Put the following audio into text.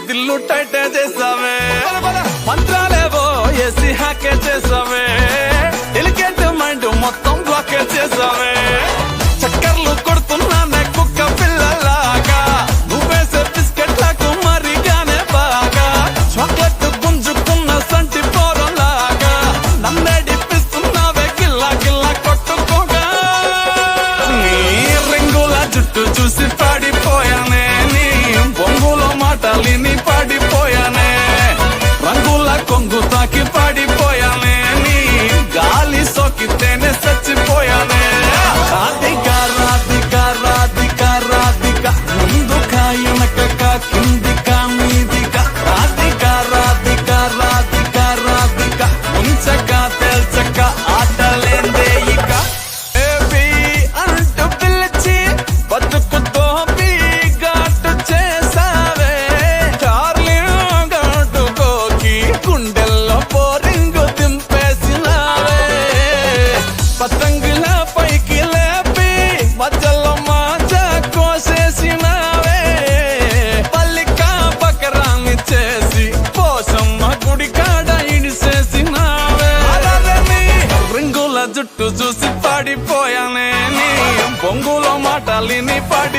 దిల్లు టైటే చేసావే మంత్రాలేవో ఏసి హ్యాకే చేసావే delicate mind మొత్తం బ్లాకే చేసావే చక్కర్లు కొడుతున్నానే కుక్క పిల్లలాగా నువ్వేసే బిస్కెట్లకు మరిగానే బాగా చాక్లెట్ గుంజుకున్న సంటి పోరలాగా నన్నే డిప్పిస్తున్నావే గిల్లా గిల్లా కొట్టుకోగా నీ రింగుల జుట్టు చూసి పాడిపోయానే నీ బొంగులో మాటలిని పాడిపోయానే రంగుల కొంగు తాకి పాడిపోయానే నీ గాలి సోకితేనే చచ్చిపోయానే రాధికా రాధికా రాధికా రాధికా ముందుకా వెనకకా కిందికా మీదికా రాధికా రాధికా రాధికా రాధికా ముంచక తేల్చక ఆటలేందే ఇక బేబీ అంటూ పిలిచి బతుకుతో ఘాటు చేసావే డార్లింగ్ గట్టుకోకి గుండెల్లో బోరింగు దింపేసినావే పతంగుల పైకి లేపి మధ్యలో మాజ కోసేసినావే పల్లికా బకరాన్ని చేసి పోసమ్మ గుడి కాడ ఇడిసేసినావే రింగుల జుట్టు చూసి పాడిపోయానే నీ బొంగులో మాటలిని పాడి